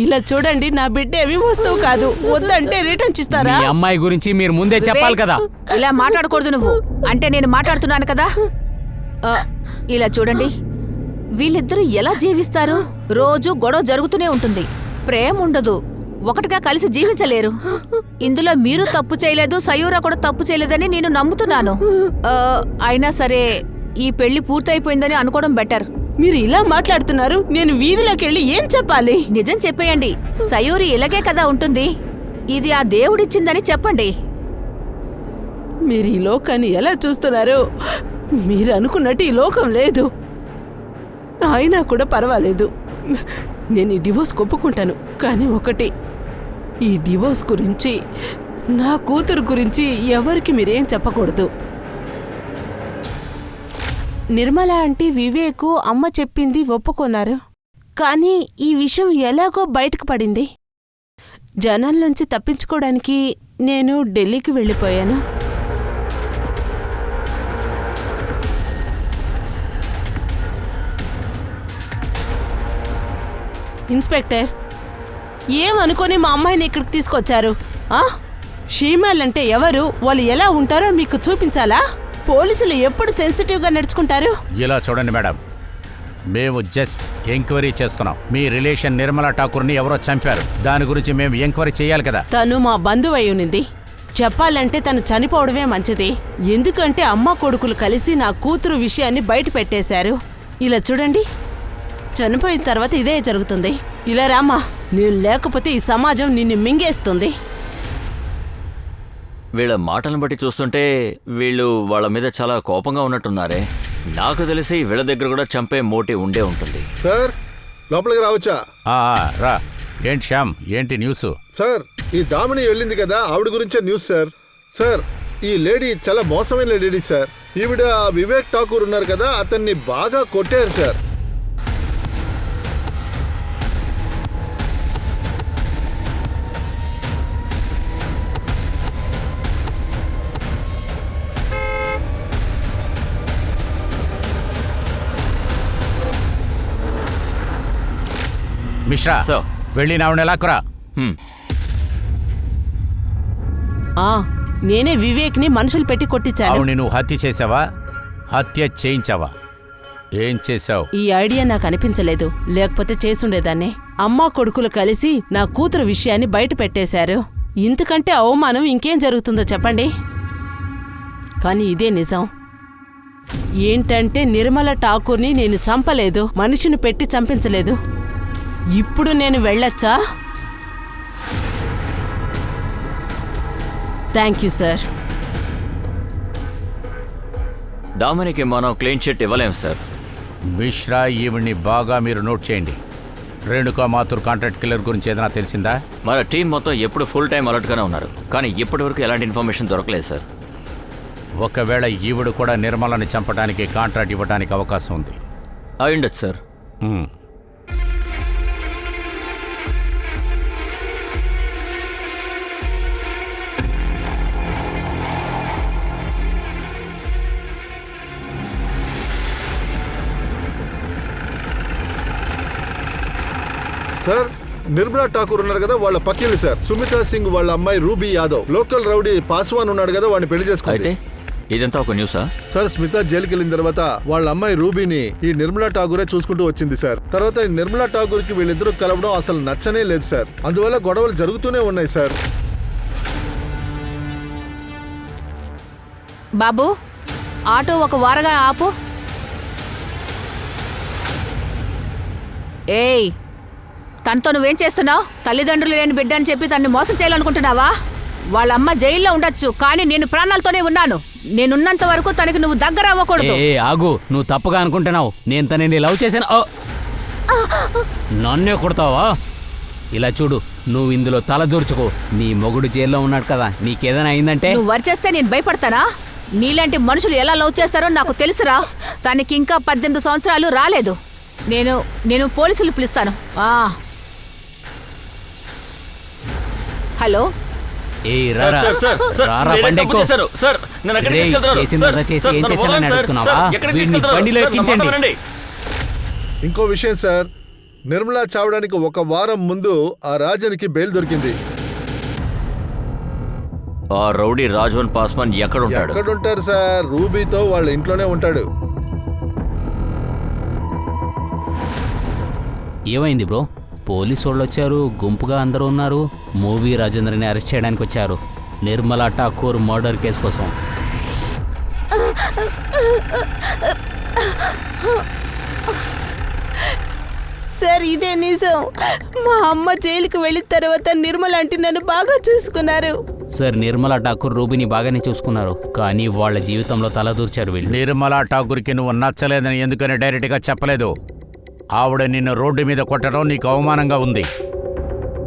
ఇలా చూడండి, నా బిడ్డ ఏమి వస్తువు కాదు. వద్దంటే రిటర్న్ మీ ఇస్తారా? అమ్మాయి గురించి మీరు ముందే చెప్పాలి కదా. ఇలా మాట్లాడకూడదు నువ్వు. అంటే నేను మాట్లాడుతున్నాను కదా. ఆ, ఇలా చూడండి, వీళ్ళిద్దరూ ఎలా జీవిస్తారు? రోజు గొడవ జరుగుతూనే ఉంటుంది, ప్రేమ ఉండదు, ఒకటిగా కలిసి జీవించలేరు. ఇందులో మీరు తప్పు చేయలేదు, సయూరా కూడా తప్పు చేయలేదని నేను నమ్ముతున్నాను. అయినా సరే ఈ పెళ్లి పూర్తయిపోయిందని అనుకోవడం బెటర్. మీరు ఇలా మాట్లాడుతున్నారు, నేను వీధిలోకి వెళ్ళి ఏం చెప్పాలి? నిజం చెప్పేయండి, సయూరి ఇలాగే కదా ఉంటుంది, ఇది ఆ దేవుడిచ్చిందని చెప్పండి. మీరు ఈ లోకాన్ని ఎలా చూస్తున్నారు? మీరు అనుకున్నట్టు ఈ లోకం లేదు. అయినా కూడా పర్వాలేదు, నేను ఈ డివోర్స్ ఒప్పుకుంటాను. కానీ ఒకటి, ఈ డివోర్స్ గురించి, నా కూతురు గురించి ఎవరికి మీరేం చెప్పకూడదు. నిర్మల ఆంటీ, వివేకు అమ్మ చెప్పింది ఒప్పుకున్నారు. కానీ ఈ విషయం ఎలాగో బయటకు పడింది. జనాల్లోంచి తప్పించుకోవడానికి నేను ఢిల్లీకి వెళ్ళిపోయాను. ఇన్స్పెక్టర్, ఏమనుకొని మా అమ్మాయిని ఇక్కడికి తీసుకొచ్చారు? షీమాల్ అంటే ఎవరు, వాళ్ళు ఎలా ఉంటారో మీకు చూపించాలా? పోలీసులు ఎప్పుడు సెన్సిటివ్గా నడుచుకుంటారు? ఇలా చూడండి మేడం, మేము జస్ట్ ఎంక్వైరీ చేస్తున్నాం. మీ రిలేషన్ నిర్మలా ఠాకూర్ని ఎవరో చంపారు, దాని గురించి మేము ఎంక్వైరీ చేయాలి కదా. తను మా బంధువు అయి ఉన్నింది. చెప్పాలంటే తను చనిపోవడమే మంచిది. ఎందుకంటే అమ్మ కొడుకులు కలిసి నా కూతురు విషయాన్ని బయట పెట్టేశారు. ఇలా చూడండి, చనిపోయిన తర్వాత ఇదే జరుగుతుంది. ఇలా రామ్మా, నేను లేకపోతే ఈ సమాజం నిన్ను మింగేస్తుంది. వీళ్ళ మాటలను బట్టి చూస్తుంటే వీళ్ళు వాళ్ళ మీద చాలా కోపంగా ఉన్నట్టున్నారే. నాకు తెలిసి వీళ్ళ దగ్గర కూడా చంపే మోటివ్ ఉండే ఉంటుంది. సార్, లోపలికి రావచ్చా? రా. ఏంటి శ్యామ్, ఏంటి న్యూస్? సార్, ఈ దామిని వెళ్ళింది కదా, ఆవిడ గురించే న్యూస్ సార్. సార్, ఈ లేడీ చాలా మోసమైన లేడీ సార్. ఈవిడ వివేక్ ఠాకూర్ ఉన్నారు కదా, అతన్ని బాగా కొట్టారు సార్. మిశ్రా, సో వెళ్ళి నావిడ ఎలాకురా. నేనే వివేక్ని మనుషులు పెట్టి కొట్టించాను. అవును, నువ్వు హత్య చేసావా, హత్య చేయించావా, ఏం చేశావు? ఈ ఐడియా నాకు అనిపించలేదు, లేకపోతే చేసుండేదాన్ని. అమ్మా కొడుకులు కలిసి నా కూతురు విషయాన్ని బయట పెట్టేశారు. ఇంతకంటే అవమానం ఇంకేం జరుగుతుందో చెప్పండి. కానీ ఇదే నిజం. ఏంటంటే నిర్మల ఠాకూర్ని నేను చంపలేదు, మనిషిని పెట్టి చంపించలేదు. ఇప్పుడు నేను వెళ్ళొచ్చా? Thank you sir. దామనికి మనం క్లీన్ చిట్ ఇవ్వలేం సార్. మిశ్రా, ఈవిడ్ని బాగా మీరు నోట్ చేయండి. రేణుకా మాథూర్ కాంట్రాక్ట్ కిల్లర్ గురించి ఏదైనా తెలిసిందా? మన టీం మొత్తం ఎప్పుడు ఫుల్ టైం అలర్ట్గానే ఉన్నారు, కానీ ఇప్పటివరకు ఎలాంటి ఇన్ఫర్మేషన్ దొరకలేదు సార్. ఒకవేళ ఈవిడ కూడా నిర్మలని చంపడానికి కాంట్రాక్ట్ ఇవ్వడానికి అవకాశం ఉంది. అయ్యుండొచ్చు సార్. సార్, నిర్మలా ఠాకూర్ ఉన్నారు కదా, వాళ్ళ పక్కిల్లు సార్. సుమితా సింగ్ వాళ్ళ అమ్మాయి ruby Yadav, local rowdy Paswan ఉన్నాడు కదా, వాడిని పెళ్లి చేసుకుంటే. ఇదంతా ఒక న్యూసా? సార్, స్మిత జైలుకి వెళ్ళిన తర్వాత వాళ్ళ అమ్మాయి రూబీని ఈ నిర్మలా ఠాకూరే చూసుకుంటూ వచ్చింది సార్. తర్వాత ఈ నిర్మలా ఠాకూర్ కి వీళ్ళిద్దరూ కలవడం అసలు నచ్చనే లేదు సార్. అందువల్ల గొడవలు జరుగుతూనే ఉన్నాయి సార్. బాబు, ఆటో ఒక వారగా ఆపు. ఏయ్, తనతో నువ్వేం చేస్తున్నావు? తల్లిదండ్రులు లేని బిడ్డ అని చెప్పి తన్ని మోసం చేయాలనుకుంటున్నావా? వాళ్ళమ్మ జైల్లో ఉండొచ్చు, కానీ నేను ప్రాణాలతోనే ఉన్నాను. నేనున్నంత వరకు తనకి నువ్వు దగ్గర అవ్వకూడదు. ఆగు, నువ్వు తప్పుగా అనుకుంటున్నావు. నేను తనని లవ్ చేశాను. నన్నే కొడతావా? ఇలా చూడు, నువ్వు ఇందులో తల దూర్చుకో. నీ మొగుడు జైల్లో ఉన్నాడు కదా, నీకేదైనా అయిందంటే? నువ్వు వర్చేస్తే నేను భయపడతానా? నీలాంటి మనుషులు ఎలా లవ్ చేస్తారో నాకు తెలుసురా. తనకి ఇంకా 18 సంవత్సరాలు రాలేదు. నేను పోలీసులు పిలుస్తాను. హలో, ఏయ్ రారా రారా బండి ఎక్కు. రేయ్, చేసిందంతా చేసి ఏం చేశానని అడుగుతున్నావా? వీడిని బండిలో ఎక్కించండి. ఇంకో విషయం సార్, నిర్మలా చావడానికి 1 వారం ముందు ఆ రాజన్కి బెయిల్ దొరికింది. ఆ రౌడీ రాజ్వన్ పాస్వాన్ ఎక్కడుంటాడు? ఎక్కడుంటారు సార్? రూబీతో వాళ్ళ ఇంట్లోనే ఉంటాడు. ఏమైంది బ్రో? పోలీసు వాళ్ళు వచ్చారు, గుంపుగా అందరూ ఉన్నారు. మూవీ రాజేంద్రని అరెస్ట్ చేయడానికి వచ్చారు, నిర్మలా ఠాకూర్ మర్డర్ కేసు కోసం. సార్ ఇదే నిజం. మా అమ్మ జైలుకి వెళ్ళిన తర్వాత నిర్మల అంటే నన్ను బాగా చూసుకున్నారు. సార్, నిర్మలా ఠాకూర్ రూబీని బాగానే చూసుకున్నారు, కానీ వాళ్ళ జీవితంలో తలదూర్చారు వీళ్ళు. నిర్మలా ఠాకూర్కి నువ్వు నచ్చలేదని ఎందుకని డైరెక్ట్గా చెప్పలేదు? ఆవిడ నిన్ను రోడ్డు మీద కొట్టడం నీకు అవమానంగా ఉంది.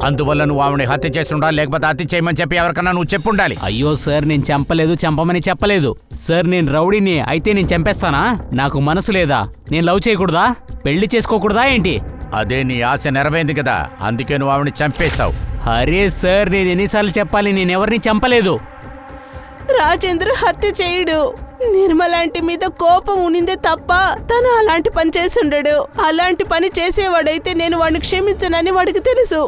అందువల్ల నువ్వు ఆవిడని హత్య చేస్తుండా, లేకపోతే హత్య చేయమని చెప్పి ఎవరికన్నా నువ్వు చెప్పుండాలి. అయ్యో సార్, నేను చంపలేదు, చంపమని చెప్పలేదు సార్. నేను రౌడీని అయితే నేను చంపేస్తానా? నాకు మనసు లేదా? నేను లవ్ చేయకూడదా? పెళ్లి చేసుకోకూడదా ఏంటి? అదే నీ ఆశ నెరవేరింది కదా, అందుకే నువ్వు ఆవిడని చంపేశావు. అరే సార్, నేను ఎన్నిసార్లు చెప్పాలి? నేను ఎవరిని చంపలేదు. రాజేంద్ర హత్య చేయడు. నిర్మలాంటి మీద కోపం ఉనిందే తప్ప తను అలాంటి పని చేసుండడు. అలాంటి పని చేసేవాడైతే నేను వాడిని క్షమించనని వాడికి తెలుసు.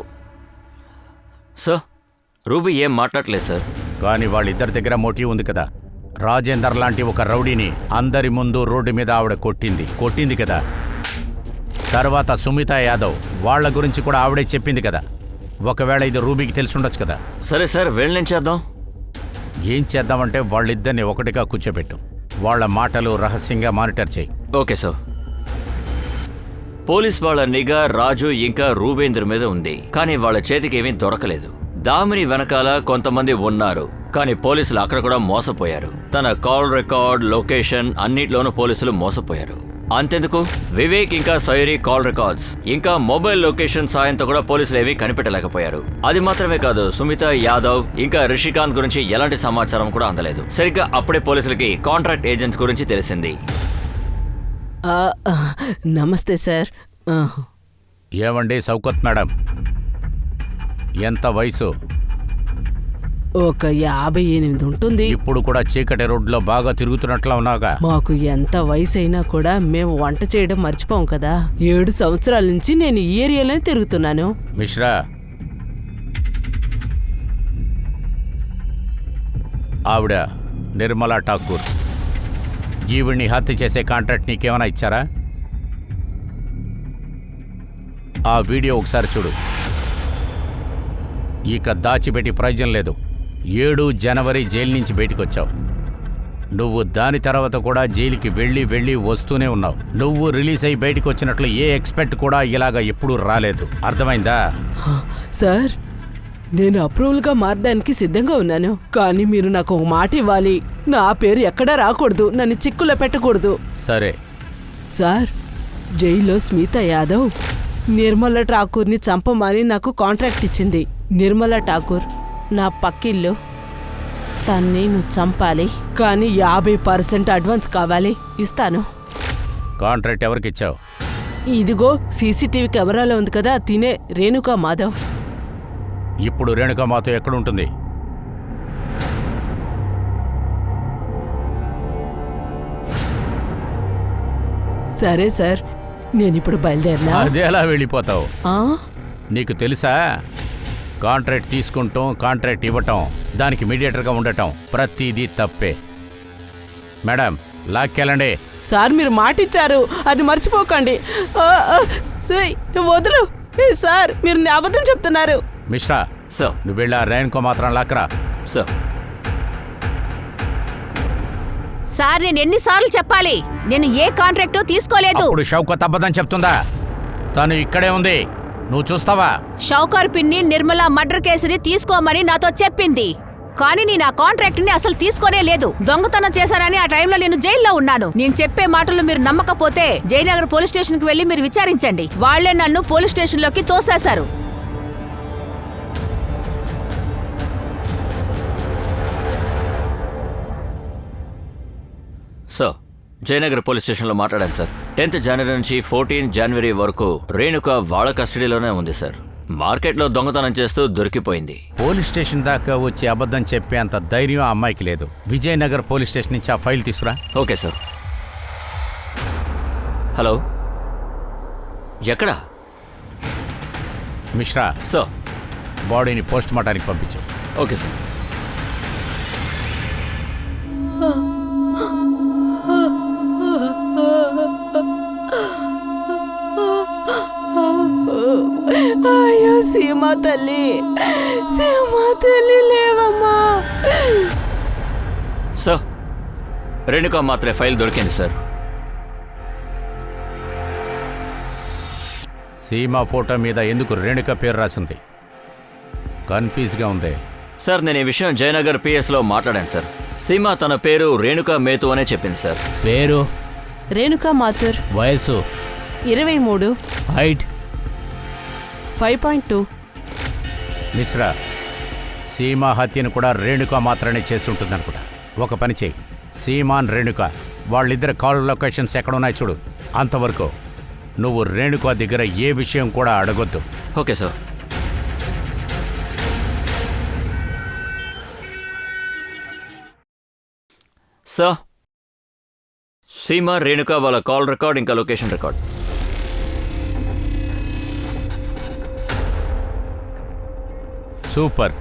సార్, రూబీ ఏం మాట్లాడలేదు సార్. కానీ వాళ్ళిద్దరి దగ్గర మోటివ్ ఉంది కదా. రాజేందర్ లాంటి ఒక రౌడీని అందరి ముందు రోడ్డు మీద ఆవిడ కొట్టింది కదా. తర్వాత సుమిత యాదవ్ వాళ్ళ గురించి కూడా ఆవిడే చెప్పింది కదా. ఒకవేళ ఇది రూబీకి తెలిసి కదా. సరే సార్, వెళ్ళేం చేద్దాం? ఏం చేద్దామంటే వాళ్ళిద్దరిని ఒకటిగా కూర్చోబెట్టు. వాళ్ళ మాటలు రహస్యంగా మానిటర్ చేయి. Okay sir. పోలీస్ వాళ్ళ నిఘా రాజు ఇంకా రూబేంద్ర మీద ఉంది, కానీ వాళ్ళ చేతికి ఏమీ దొరకలేదు. దామిని వెనకాల కొంతమంది ఉన్నారు, కానీ పోలీసులు అక్కడ కూడా మోసపోయారు. తన కాల్ రికార్డ్, లొకేషన్ అన్నిట్లోనూ పోలీసులు మోసపోయారు. అంతెందుకు, వివేక్ ఇంకా సైరీ కాల్ రికార్డ్స్ ఇంకా మొబైల్ లొకేషన్ సాయంతో కూడా పోలీసులు ఏమీ కనిపెట్టలేకపోయారు. అది మాత్రమే కాదు, సుమిత యాదవ్ ఇంకా రిషికాంత్ గురించి ఎలాంటి సమాచారం కూడా అందలేదు. సరిగ్గా అప్పుడే పోలీసులకి కాంట్రాక్ట్ ఏజెంట్స్ గురించి తెలిసింది. నమస్తే సార్. ఏమండి సౌకత్ మేడం, ఎంత వయసు? ఒక 58 ఉంటుంది. ఇప్పుడు కూడా చీకటి రోడ్లో బాగా తిరుగుతున్నట్లా ఉన్నాగా. మాకు ఎంత వయసు అయినా కూడా మేము వంట చేయడం మర్చిపోం కదా. 7 సంవత్సరాల నుంచి నేను ఈ ఏరియాలోనే తిరుగుతున్నాను. మిశ్రా, ఆవిడ నిర్మలా ఠాకూర్. ఈవిడ్ని హత్య చేసే కాంట్రాక్ట్ నీకేమైనా ఇచ్చారా? ఆ వీడియో ఒకసారి చూడు. ఇక దాచిపెట్టి ప్రయోజనం లేదు. 7 జనవరి జైలు నుంచి బయటకొచ్చావు. నువ్వు దాని తర్వాత కూడా జైలుకి వెళ్ళి వస్తూనే ఉన్నావు. నువ్వు రిలీజ్ అయ్యి బయటకు వచ్చినట్లు ఏ ఎక్స్పెక్ట్ కూడా ఇలాగా ఎప్పుడూ రాలేదు. అర్థమైందా? సార్, నేను అప్రూవల్గా మారడానికి సిద్ధంగా ఉన్నాను, కానీ మీరు నాకు ఒక మాట ఇవ్వాలి. నా పేరు ఎక్కడా రాకూడదు, నన్ను చిక్కులో పెట్టకూడదు. సరే. సార్, జైల్లో స్మిత యాదవ్ నిర్మలా ఠాకూర్ని చంపమని నాకు కాంట్రాక్ట్ ఇచ్చింది. నిర్మలా ఠాకూర్ నా పక్కిల్లు. తన్ని నువ్వు చంపాలి, కానీ 50% అడ్వాన్స్ కావాలి. ఇస్తాను. కాంట్రాక్ట్ ఎవరికిచ్చావు? ఇదిగో సీసీటీవీ కెమెరాలో ఉంది కదా, తినే రేణుకా మాధవ్. ఇప్పుడు రేణుకా మాతో ఎక్కడుంటుంది? సరే సార్, నేనిప్పుడు బయలుదేరినా? అదే ఎలా వెళ్ళిపోతావు? ఆ? నీకు తెలుసా, కాంట్రాక్ట్ తీసుకుంటాం, కాంట్రాక్ట్ ఇవ్వటం, దానికి మీడియేటర్గా ఉండటం ప్రతిదీ తప్పే. మేడం, లాక్కెళ్ళండి. సార్, మీరు మాట ఇచ్చారు, అది మర్చిపోకండి. వదులు. సార్, మీరు అబద్ధం చెప్తున్నారు. మిశ్రా, సార్. నువ్వు వెళ్ళి ఆ రేణుకో మాత్రం లాక్కరా. సార్, సార్, నేను ఎన్నిసార్లు చెప్పాలి? నేను ఏ కాంట్రాక్టు తీసుకోలేదు. ఇప్పుడు షౌకత్ అబద్ధం చెప్తుందా? తను ఇక్కడే ఉంది, నువ్వు చూస్తావా? షౌకార్ పిన్ని నిర్మలా మర్డర్ కేసుని తీసుకోమని నాతో చెప్పింది, కానీ నేను ఆ కాంట్రాక్ట్ ని అసలు తీసుకోనే లేదు. దొంగతనం చేశానని ఆ టైంలో నేను జైల్లో ఉన్నాను. నేను చెప్పే మాటలు మీరు నమ్మకపోతే జయనగర్ పోలీస్ స్టేషన్ కి వెళ్లి మీరు విచారించండి. వాళ్లే నన్ను పోలీస్ స్టేషన్ లోకి తోసేశారు. సార్, జయనగర్ పోలీస్ స్టేషన్లో మాట్లాడాను సార్. 10th జనవరి నుంచి 14 జనవరి వరకు రేణుక వాళ్ళ కస్టడీలోనే ఉంది సార్. మార్కెట్లో దొంగతనం చేస్తూ దొరికిపోయింది. పోలీస్ స్టేషన్ దాకా వచ్చి అబద్ధం చెప్పేంత ధైర్యం ఆ అమ్మాయికి లేదు. విజయనగర్ పోలీస్ స్టేషన్ నుంచి ఆ ఫైల్ తీసుకురా. Okay sir. హలో, ఎక్కడా? మిశ్రా, సార్. బాడీని పోస్ట్ మార్టానికి పంపించు. Okay sir. అయ్యో సీమా తల్లి, సీమా తల్లి లేవమ్మా. సార్, రేణుక మాత్రమే ఫైల్ దొరికింది సార్. సీమా ఫోటో మీద ఎందుకు రేణుక పేరు రాసింది? కన్ఫ్యూజ్గా ఉంది. సార్, నేను ఈ విషయం జయనగర్ పిఎస్లో మాట్లాడాను సార్. సీమా తన పేరు రేణుక మేతు అనే చెప్పింది సార్. పేరు? రేణుకా మాథుర్. వయసు? 23. హైట్? 5.2. మిశ్రా, సీమా హత్యను కూడా రేణుక మాత్రమే చేస్తుంటుందనుకుంటా. ఒక పని చేయి, సీమాన్ రేణుక వాళ్ళిద్దరు కాల్ లొకేషన్స్ ఎక్కడున్నాయి చూడు. అంతవరకు నువ్వు రేణుక దగ్గర ఏ విషయం కూడా అడగొద్దు. Okay sir. Sir, Seema Renuka వాళ్ళ కాల్ రికార్డ్ ఇంకా లొకేషన్ రికార్డ్. సూపర్.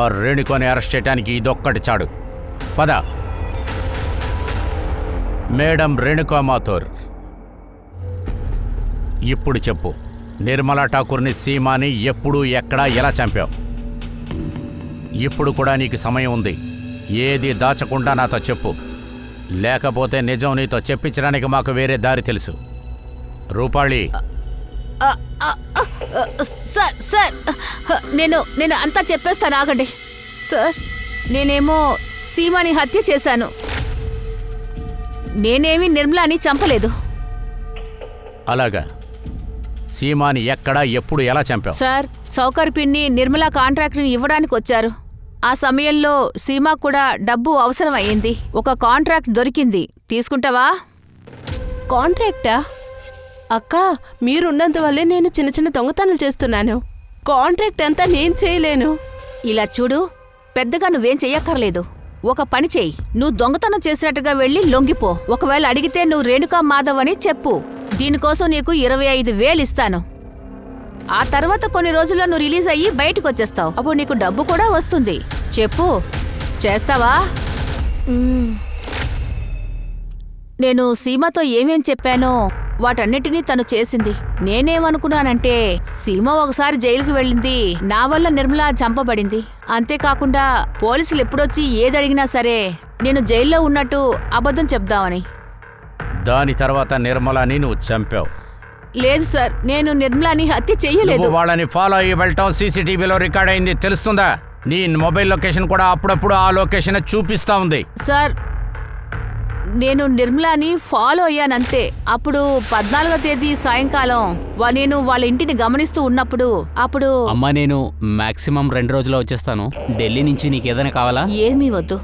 ఆ రేణుకని అరెస్ట్ చేయడానికి ఇదొక్కటి చాడు. పద. మేడం రేణుకా మాథూర్, ఇప్పుడు చెప్పు, నిర్మలా ఠాకూర్ని సీమాని ఎప్పుడు ఎక్కడ ఎలా చంపావు? ఇప్పుడు కూడా నీకు సమయం ఉంది. ఏది దాచకుండా నాతో చెప్పు, లేకపోతే నిజం నీతో చెప్పించడానికి మాకు వేరే దారి తెలుసు. రూపాళి. సార్ సార్ నేను అంతా చెప్పేస్తాను, ఆగండి. సార్, నేనేమో సీమాని హత్య చేశాను. నేనేమి నిర్మలాని చంపలేదు. అలాగా? సీమాని ఎక్కడ ఎప్పుడు ఎలా చంపావు? సార్, సౌకర్ పిన్ని నిర్మలా కాంట్రాక్ట్ని ఇవ్వడానికి వచ్చారు. ఆ సమయంలో సీమా కూడా డబ్బు అవసరం అయ్యింది. ఒక కాంట్రాక్ట్ దొరికింది, తీసుకుంటావా? కాంట్రాక్టా? అక్క, మీరున్నందువల్లే నేను చిన్న చిన్న దొంగతనాలు చేస్తున్నాను. కాంట్రాక్ట్ అంతా నేను చేయలేను. ఇలా చూడు, పెద్దగా నువ్వేం చెయ్యక్కర్లేదు. ఒక పని చెయ్యి, నువ్వు దొంగతనం చేసినట్టుగా వెళ్ళి లొంగిపో. ఒకవేళ అడిగితే నువ్వు రేణుకా మాధవ్ అని చెప్పు. దీనికోసం నీకు 25,000 ఇస్తాను. ఆ తర్వాత కొన్ని రోజుల్లో నువ్వు రిలీజ్ అయ్యి బయటకు వచ్చేస్తావు. అప్పుడు నీకు డబ్బు కూడా వస్తుంది. చెప్పు, చేస్తావా? నేను సీమతో ఏమేం చెప్పానో వాటన్నిటినీ తను చేసింది. నేనేమనుకున్నానంటే, సీమ ఒకసారి జైలుకి వెళ్ళింది, నా వల్ల నిర్మల చంపబడింది. అంతేకాకుండా పోలీసులు ఎప్పుడొచ్చి ఏదడిగినా సరే నేను జైల్లో ఉన్నట్టు అబద్ధం చెప్దామని. దాని తర్వాత నిర్మలాని నువ్వు చంపావు. లేదు సార్, నేను నిర్మలాని హత్య చెయ్యలేదు. నువ్వు వాళ్ళని ఫాలో అయ్యి వెళ్ళటం సీసీటీవీలో రికార్డ్ అయింది, తెలుస్తుందా? నీ మొబైల్ లొకేషన్ కూడా అప్పుడప్పుడు ఆ లొకేషన్ చూపిస్తా ఉంది. సార్, నేను నిర్మలాని ఫాలో అయ్యానంతే. అప్పుడు 14వ తేదీ సాయంకాలం నేను వాళ్ళ ఇంటిని గమనిస్తూ ఉన్నప్పుడు అప్పుడు అమ్మా, నేను మాక్సిమం 2 రోజుల్లో వచ్చేస్తాను. ఢిల్లీ నుంచి నీకేదైనా కావాలా? ఏమీ వద్దు,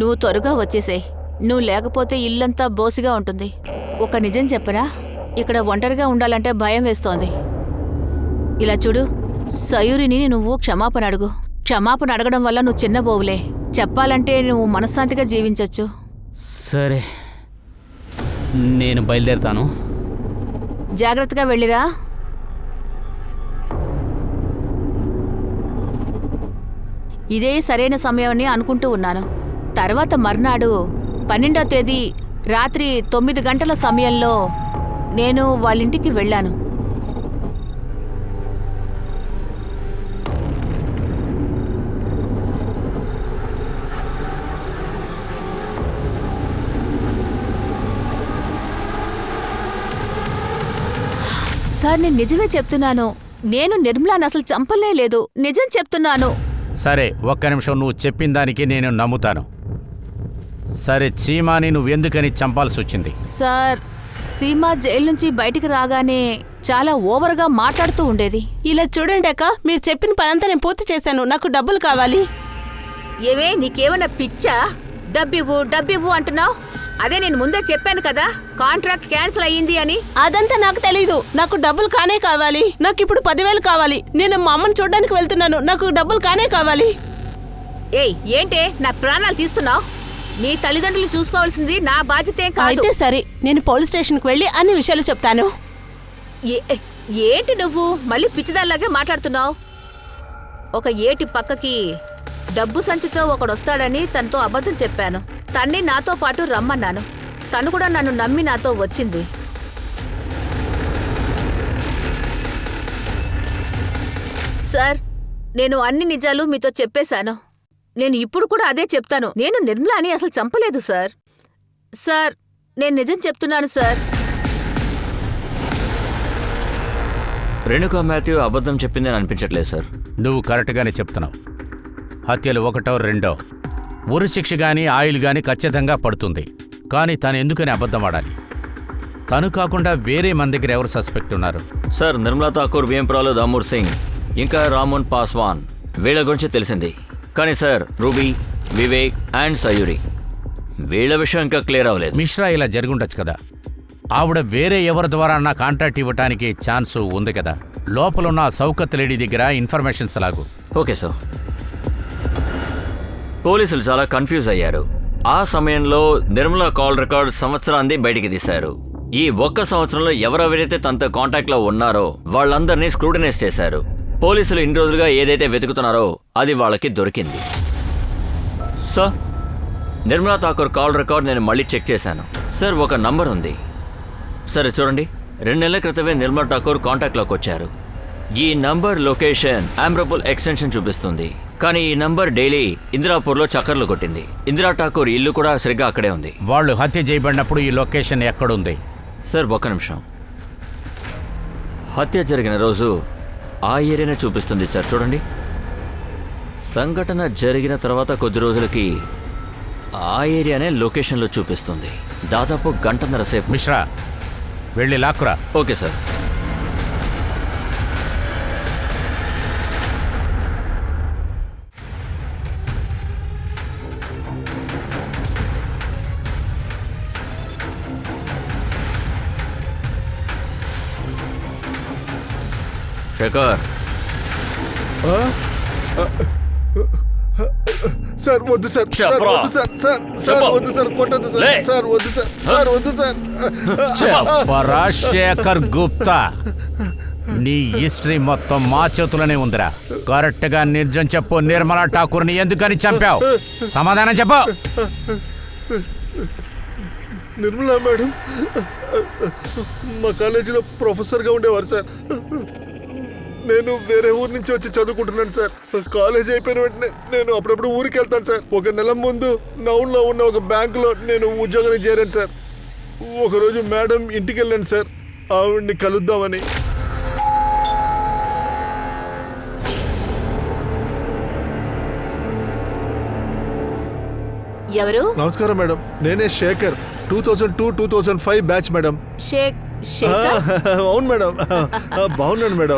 నువ్వు త్వరగా వచ్చేసేయ్. నువ్వు లేకపోతే ఇల్లంతా బోసిగా ఉంటుంది. ఒక నిజం చెప్పనా, ఇక్కడ ఒంటరిగా ఉండాలంటే భయం వేస్తోంది. ఇలా చూడు, సయూరిని నువ్వు క్షమాపణ అడుగు. క్షమాపణ అడగడం వల్ల నువ్వు చిన్నబోవులే. చెప్పాలంటే నువ్వు మనశ్శాంతిగా జీవించొచ్చు. సరే, నేను బయలుదేరుతాను. జాగ్రత్తగా వెళ్ళిరా. ఇదే సరైన సమయమని అనుకుంటూ ఉన్నాను. తర్వాత మర్నాడు 12వ తేదీ రాత్రి 9 గంటల సమయంలో నేను వాళ్ళింటికి వెళ్ళాను. సార్, నేను నిజమే చెప్తున్నాను. నేను నిర్మలాని అసలు చంపలేదు. నిజం చెప్తున్నాను. సరే, ఒక్క నిమిషం. నువ్వు చెప్పిన దానికి నేను నమ్ముతాను. సరే, చీమాని నువ్వెందుకని చంపాల్సి వచ్చింది? సార్, సీమా జైలు నుంచి బయటికి రాగానే చాలా ఓవర్గా మాట్లాడుతూ ఉండేది. ఇలా చూడండి అక్క, మీరు చెప్పిన పనంతా నేను పూర్తి చేశాను. నాకు డబ్బులు కావాలి. ఏమే, నీకేమన్నా పిచ్చా? డబ్బివ్వు డబ్బివ్వు అంటున్నావు. అదే నేను ముందే చెప్పాను కదా కాంట్రాక్ట్ క్యాన్సిల్ అయ్యింది అని. అదంతా నాకు తెలీదు. నాకు డబ్బులు కానే కావాలి. నాకు ఇప్పుడు 10,000 కావాలి. నేను మా అమ్మని చూడడానికి వెళ్తున్నాను. నాకు డబ్బులు కానే కావాలి. ఏయ్ ఏంటే నా ప్రాణాలు తీస్తున్నావు? నీ తల్లిదండ్రులు చూసుకోవాల్సింది నా బాధ్యతే కాదు. అయితే సరే, నేను పోలీస్ స్టేషన్కి వెళ్ళి అన్ని విషయాలు చెప్తాను. ఏంటి నువ్వు మళ్ళీ పిచ్చిదాల్లాగే మాట్లాడుతున్నావు? ఒక ఏటి పక్కకి డబ్బు సంచితో ఒకడొస్తాడని తనతో అబద్ధం చెప్పాను. తన్ని నాతో పాటు రమ్మన్నాను. తను కూడా నన్ను నమ్మి నాతో వచ్చింది. సార్, నేను అన్ని నిజాలు మీతో చెప్పేశాను. నేను ఇప్పుడు కూడా అదే చెప్తాను. నేను నిర్మలాని అసలు చంపలేదు సార్. సార్, నేను నిజం చెప్తున్నాను సార్. రేణుకా మాథ్యూ అబద్ధం చెప్పిందని అనిపించట్లేదు సార్. నువ్వు కరెక్ట్గానే చెప్తున్నావు. హత్యలు 1, 2 ఉరిశిక్ష గాని ఆయిల్ గాని ఖచ్చితంగా పడుతుంది. కానీ తను ఎందుకని అబద్ధం ఆడాలి? తను కాకుండా వేరే మన దగ్గర ఎవరు సస్పెక్ట్ ఉన్నారు? సార్, నిర్మలా ఠాకూర్, వేంప్రాలు, దామూర్ సింగ్, ఇంకా రామోన్ పాస్వాన్, వీళ్ళ గురించి తెలిసింది. కానీ సార్, రూబీ, వివేక్ అండ్ సయూరి, వీళ్ళ విషయం ఇంకా క్లియర్ అవ్వలేదు. మిశ్రా ఇలా జరుగుండొచ్చు కదా. ఆవిడ వేరే ఎవరి ద్వారా నా కాంటాక్ట్ ఇవ్వటానికి ఛాన్సు ఉంది కదా. లోపల ఉన్న సౌకత్ లేడీ దగ్గర ఇన్ఫర్మేషన్స్ లాగు. Okay sir. పోలీసులు చాలా కన్ఫ్యూజ్ అయ్యారు. ఆ సమయంలో నిర్మలా కాల్ రికార్డ్ సంవత్సరాంది బయటికి తీశారు. ఈ 1 సంవత్సరంలో ఎవరెవరైతే తనతో కాంటాక్ట్లో ఉన్నారో వాళ్ళందరినీ స్క్రూటినైజ్ చేశారు. పోలీసులు ఇన్ని రోజులుగా ఏదైతే వెతుకుతున్నారో అది వాళ్ళకి దొరికింది. Sir, Nirmala Thakur call record నేను మళ్ళీ చెక్ చేశాను. సార్, ఒక నంబర్ ఉంది. సరే చూడండి, 2 నెలల క్రితమే నిర్మలా ఠాకూర్ కాంటాక్ట్లోకి వచ్చారు. ఈ నంబర్ లొకేషన్ ఆమ్రపుల్ ఎక్స్టెన్షన్ చూపిస్తుంది. కానీ ఈ నంబర్ డైలీ ఇందిరాపూర్లో చక్కర్లు కొట్టింది. ఇందిరా ఠాకూర్ ఇల్లు కూడా సరిగ్గా అక్కడే ఉంది. వాళ్ళు హత్య చేయబడినప్పుడు ఈ లొకేషన్ ఎక్కడుంది? సార్, 1 నిమిషం. హత్య జరిగిన రోజు ఆ ఏరియానే చూపిస్తుంది సార్. చూడండి, సంఘటన జరిగిన తర్వాత కొద్ది రోజులకి ఆ ఏరియానే లొకేషన్లో చూపిస్తుంది. దాదాపు 1.5 గంట సేపు. మిశ్రా, వెళ్ళి లాక్కురా. Okay sir. శేఖర్, సార్ వద్దు సార్, సార్ వద్దు సార్, సార్ సార్ వద్దు సార్, కొట్టద్దు సార్, సార్ వద్దు సార్, సార్ వద్దు సార్. చెప్పరా శేఖర్ గుప్తా, నీ హిస్టరీ మొత్తం మా చేతులోనే ఉందిరా. కరెక్ట్ గా నిజం చెప్పు. నిర్మలా ఠాకూర్ని ఎందుకని చంపావు? సమాధానం చెప్పు. నిర్మలా మేడం మా కాలేజీలో ప్రొఫెసర్గా ఉండేవారు సార్. నేను వేరే ఊరు నుంచి వచ్చి చదువుకుంటున్నాను సార్. కాలేజ్ అయిపోయిన వెంటనే నేను అప్పుడప్పుడు ఊరికి వెళ్తాను సార్. 1 నెల ముందు నౌన్లో ఉన్న ఒక బ్యాంకులో నేను ఉద్యోగానికి చేరాను సార్. ఒకరోజు మేడం ఇంటికి వెళ్ళాను సార్, ఆవిడ్ని కలుద్దామని. ఎవరు? నమస్కారం మేడం, నేనే శేఖర్. 2002-2005 batch madam. శేఖర్? అవును మేడం. బాగున్నాను మేడం.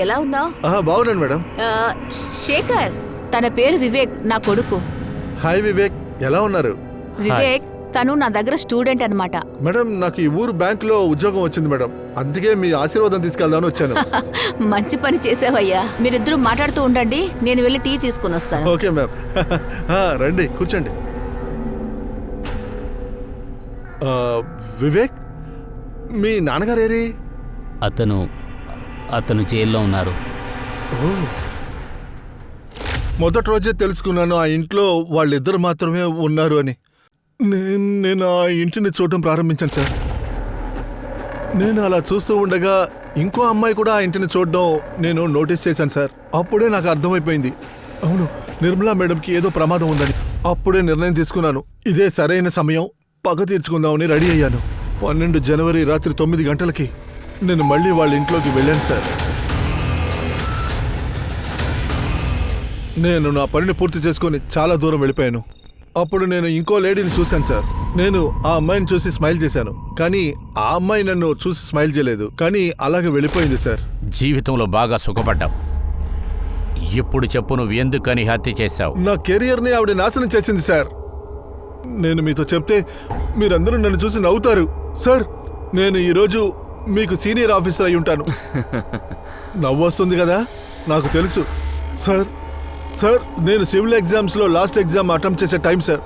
ఎలా ఉన్నావు? బాగున్నాను మేడం. శేఖర్, తన పేరు వివేక్, నా కొడుకు. హాయ్ వివేక్, ఎలా ఉన్నారు? వివేక్ తను నా దగ్గర స్టూడెంట్ అన్నమాట. మేడం, నాకు ఈ ఊరు బ్యాంకులో ఉద్యోగం వచ్చింది మేడం. అందుకే మీ ఆశీర్వాదం తీసుకెళ్దామని వచ్చాను. మంచి పని చేసావయ్యా. మీరిద్దరూ మాట్లాడుతూ ఉండండి, నేను వెళ్ళి టీ తీసుకుని వస్తాను. Okay ma'am. రండి కూర్చోండి. వివేక్, మీ నాన్నగారు ఏరి? అతను జైల్లో ఉన్నారు. మొదటి రోజే తెలుసుకున్నాను ఆ ఇంట్లో వాళ్ళిద్దరు మాత్రమే ఉన్నారు అని. నేను ఆ ఇంటిని చూడటం ప్రారంభించాను సార్. నేను అలా చూస్తూ ఉండగా ఇంకో అమ్మాయి కూడా ఆ ఇంటిని చూడడం నేను నోటీస్ చేశాను సార్. అప్పుడే నాకు అర్థమైపోయింది, అవును నిర్మలా మేడంకి ఏదో ప్రమాదం ఉందని. అప్పుడే నిర్ణయం తీసుకున్నాను, ఇదే సరైన సమయం, పగ తీర్చుకుందామని రెడీ అయ్యాను. 12 జనవరి రాత్రి 9 గంటలకి నేను మళ్ళీ వాళ్ళ ఇంట్లోకి వెళ్ళాను సార్. నేను నా పనిని పూర్తి చేసుకొని చాలా దూరం వెళ్ళిపోయాను. అప్పుడు నేను ఇంకో లేడీని చూశాను సార్. నేను ఆ అమ్మాయిని చూసి స్మైల్ చేశాను, కానీ ఆ అమ్మాయి నన్ను చూసి స్మైల్ చేయలేదు, కానీ అలాగే వెళ్ళిపోయింది సార్. జీవితంలో బాగా సుఖపడ్డావు. ఇప్పుడు చెప్పు, నువ్వు ఎందుకని హత్య చేశావు? నా కెరియర్ని ఆవిడ నాశనం చేసింది సార్. నేను మీతో చెప్తే మీరందరూ నన్ను చూసి నవ్వుతారు. సార్, నేను ఈరోజు మీకు సీనియర్ ఆఫీసర్ అయి ఉంటాను. నవ్వు వస్తుంది కదా, నాకు తెలుసు. సార్ నేను సివిల్ ఎగ్జామ్స్లో లాస్ట్ ఎగ్జామ్ అటెంప్ట్ చేసే టైం సార్.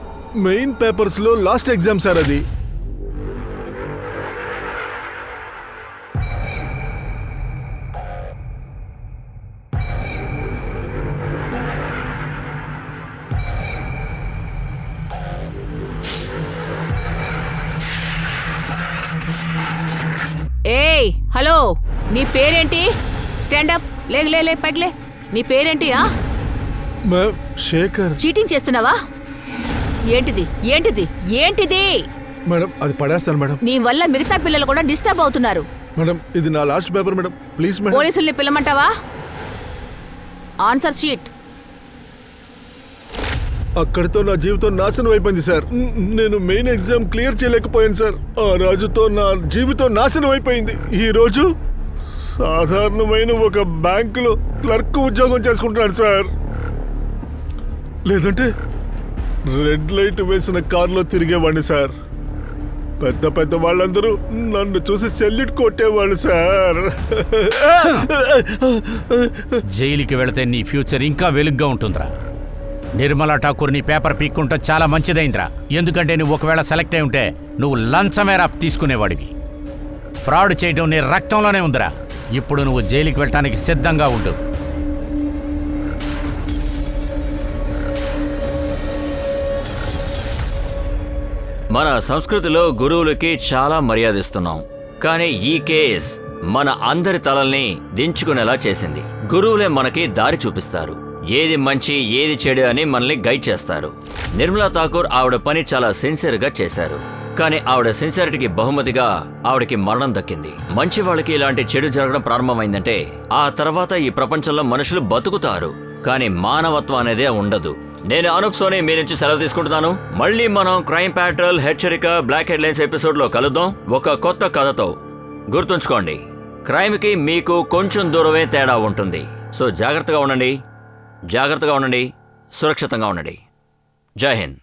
మెయిన్ పేపర్స్లో లాస్ట్ ఎగ్జామ్ సార్ అది. ఏయ్ హలో, నీ పేరేంటి? స్టాండప్, లే పైకిలే. నీ పేరేంటి? మ్యామ్, శేఖర్. చీటింగ్ చేస్తున్నావా? ఏంటిది ఏంటిది ఏంటిది? మేడం, అది పడేస్తాను మేడం. నీ వల్ల మిగతా పిల్లలు కూడా డిస్టర్బ్ అవుతున్నారు. మేడం, ఇది నా last paper madam, please madam. పోలీసుల్ని పిలమంటావా? Answer sheet. అక్కడితో నా జీవితం నాశనం అయిపోయింది సార్. నేను మెయిన్ ఎగ్జామ్ క్లియర్ చేయలేకపోయాను సార్. ఆ రోజుతో నా జీవితం నాశనం అయిపోయింది. ఈ రోజు సాధారణమైన ఒక బ్యాంకులో క్లర్క్ ఉద్యోగం చేసుకుంటున్నాను సార్. లేదంటే రెడ్ లైట్ వేసిన కారులో తిరిగేవాడిని సార్. పెద్ద పెద్ద వాళ్ళందరూ నన్ను చూసి సెల్యూట్ కొట్టేవాళ్ళు సార్. జైలుకి వెళితే నీ ఫ్యూచర్ ఇంకా వెలుగ్గా ఉంటుందిరా. నిర్మలా ఠాకూర్ నీ పేపర్ పీక్కుంటే చాలా మంచిదైందిరా. ఎందుకంటే నువ్వు ఒకవేళ సెలెక్ట్ అయి ఉంటే నువ్వు లంచమేరా తీసుకునేవాడివి. ఫ్రాడ్ చేయడం నీ రక్తంలోనే ఉందిరా. ఇప్పుడు నువ్వు జైలుకి వెళ్ళటానికి సిద్ధంగా ఉండు. మన సంస్కృతిలో గురువులకి చాలా మర్యాదిస్తున్నాం. కానీ ఈ కేస్ మన అందరి తలల్ని దించుకునేలా చేసింది. గురువులే మనకి దారి చూపిస్తారు. ఏది మంచి ఏది చెడు అని మనల్ని గైడ్ చేస్తారు. నిర్మలా ఠాకూర్ ఆవిడ పని చాలా సిన్సియర్గా చేశారు. కానీ ఆవిడ సిన్సియారిటీకి బహుమతిగా ఆవిడకి మరణం దక్కింది. మంచి వాళ్ళకి ఇలాంటి చెడు జరగడం ప్రారంభమైందంటే ఆ తర్వాత ఈ ప్రపంచంలో మనుషులు బతుకుతారు, కానీ మానవత్వం అనేదే ఉండదు. నేను అనూప్ సోనీ మీ నుంచి సెలవు తీసుకుంటున్నాను. మళ్ళీ మనం క్రైమ్ ప్యాట్రోల్ హెచ్చరిక బ్లాక్ హెడ్లైన్స్ ఎపిసోడ్లో కలుద్దాం ఒక కొత్త కథతో. గుర్తుంచుకోండి, క్రైమ్కి మీకు కొంచెం దూరమే తేడా ఉంటుంది. సో జాగ్రత్తగా ఉండండి, సురక్షితంగా ఉండండి. జై హింద్.